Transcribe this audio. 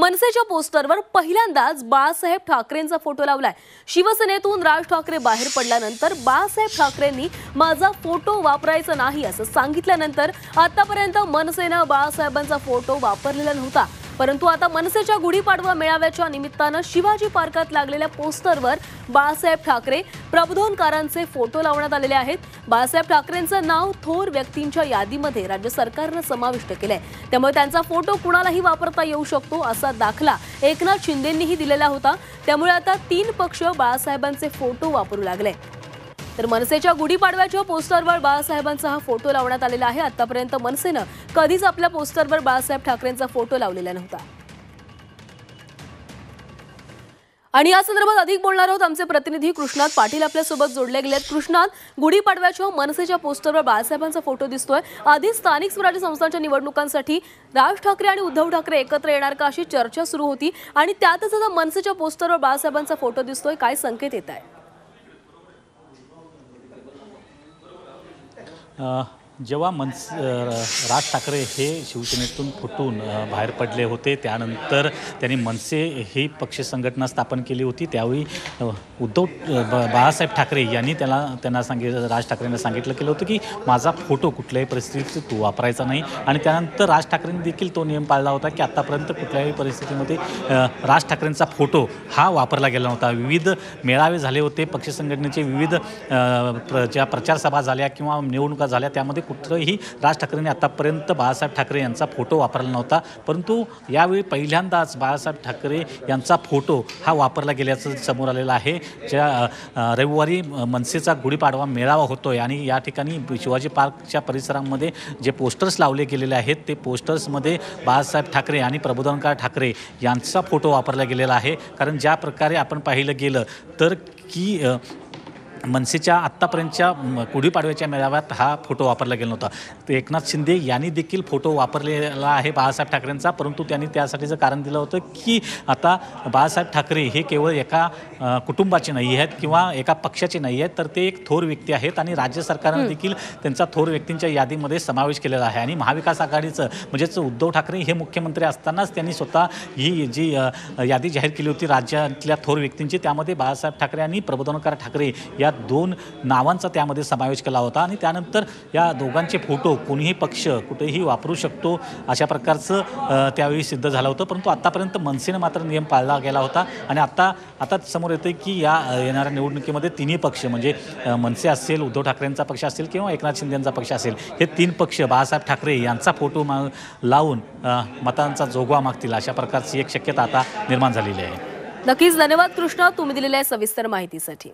मनसेच्या पोस्टरवर पहिल्यांदाच बाळासाहेब ठाकरेंचा फोटो लावलाय। शिवसेनेतून राज ठाकरे बाहेर पडल्यानंतर बाळासाहेब ठाकरेंनी माझा फोटो वापरायचा नाही असं सांगितल्यानंतर आतापर्यंत मनसेने बाळासाहेबांचा फोटो वापरलेला नव्हता। परंतु आता मनसेच्या गुढीपाडवा मेळाव्याच्या निमित्तानं शिवाजी पार्कात लागलेल्या पोस्टरवर बाळासाहेब ठाकरे प्रबोधनकारांचे फोटो लावण्यात आलेले आहेत। बाळासाहेब ठाकरेंचं नाव थोर व्यक्तींच्या यादीमध्ये राज्य सरकारने समाविष्ट केलंय, त्यामुळे त्यांचा फोटो कुणालाही वापरता येऊ शकतो असा दाखला एकनाथ शिंदेंनीही दिलेला होता। त्यामुळे आता 3 पक्ष बाळासाहेबांचे फोटो वापरू लागले। तर मनसेच्या गुढीपाडव्याच्या पोस्टरवर बाळासाहेबांचा हा फोटो लावण्यात आलेला आहे। आतापर्यंत मनसेने कधीच आपल्या पोस्टरवर बाळासाहेब ठाकरेंचा फोटो लावलेला नव्हता। आणि या संदर्भात अधिक बोलणार आहोत आमचे प्रतिनिधी कृष्णात पाटील आपल्या सोबत जोडले गेलेत। कृष्णात, गुढीपाडव्याच्या मनसेच्या पोस्टरवर बाळासाहेबांचा फोटो दिसतोय। आधी स्थानिक स्वराज्य संस्थांच्या निवडणुकांसाठी राज ठाकरे आणि उद्धव ठाकरे एकत्र येणार का अशी चर्चा सुरू होती आणि त्यातच आता मनसेच्या पोस्टरवर बाळासाहेबांचा फोटो दिसतोय। काय संकेत येत आहे? जेव्हा राज ठाकरे हे शिवसेनेतून फुटून बाहेर पडले होते, त्यानंतर त्यांनी मनसे ही पक्ष संघटना स्थापन केली होती। त्यावेळी बाळासाहेब ठाकरे यांनी राज ठाकरेंना सांगितलं केलं होतं की माझा फोटो कुठल्याही परिस्थितीत तू वापरायचा नाही। आणि त्यानंतर राज ठाकरेंनी देखील तो नियम पाळला होता की आतापर्यंत कुठल्याही परिस्थितीमध्ये राज ठाकरेंचा फोटो हा वापरला गेला नव्हता। विविध मेळावे झाले होते, पक्ष संघटनेचे विविध ज्या प्रचार सभा झाल्या किंवा निवडणुका झाल्या, त्यामध्ये कुठलंही राज ठाकरेंनी आतापर्यंत बाळासाहेब ठाकरे यांचा फोटो वापरला नव्हता। परंतु यावेळी पहिल्यांदाच बाळासाहेब ठाकरे यांचा फोटो हा वापरला गेल्याचं समोर आलेलं आहे। ज्या रविवारी मनसेचा गुढीपाडवा मेळावा होतोय आणि या ठिकाणी शिवाजी पार्कच्या परिसरामध्ये जे पोस्टर्स लावले गेलेले आहेत ते पोस्टर्समध्ये बाळासाहेब ठाकरे आणि प्रबोधनकार ठाकरे यांचा फोटो वापरला गेलेला आहे। कारण ज्या प्रकारे आपण पाहिलं गेलं तर की मनसेच्या आत्तापर्यंतच्या गुढीपाडव्याच्या मेळाव्यात हा फोटो वापरला गेला नव्हता। तर एकनाथ शिंदे यांनी देखील फोटो वापरलेला आहे बाळासाहेब ठाकरेंचा, परंतु त्यांनी त्यासाठीचं कारण दिलं होतं की आता बाळासाहेब ठाकरे हे केवळ एका कुटुंबाचे नाही आहेत किंवा एका पक्षाचे नाही आहेत, तर ते एक थोर व्यक्ती आहेत आणि राज्य सरकारने देखील त्यांचा थोर व्यक्तींच्या यादीमध्ये समावेश केलेला आहे। आणि महाविकास आघाडीचं म्हणजेच उद्धव ठाकरे हे मुख्यमंत्री असतानाच त्यांनी स्वतः ही जी यादी जाहीर केली होती राज्यातल्या थोर व्यक्तींची, त्यामध्ये बाळासाहेब ठाकरे आणि प्रबोधनकार ठाकरे या 2 नावांचा त्यामध्ये समावेश केला होता। आणि त्यानंतर या दोघांचे फोटो कोणीही पक्ष कुठेही वापरू शकतो अशा प्रकारचं त्यावेळी सिद्ध झालं होतं। परंतु आतापर्यंत मनसेने मात्र नियम पाळला गेला होता आणि आता समोर येतं की या येणाऱ्या निवडणुकीमध्ये तिन्ही पक्ष म्हणजे मनसे असेल, उद्धव ठाकरेंचा पक्ष असेल किंवा एकनाथ शिंदेंचा पक्ष असेल, हे 3 पक्ष बाळासाहेब ठाकरे यांचा फोटो लावून मतांचा जोगवा मागतील अशा प्रकारची एक शक्यता आता निर्माण झालेली आहे। नक्कीच धन्यवाद कृष्णा, तुम्ही दिलेल्या सविस्तर माहितीसाठी।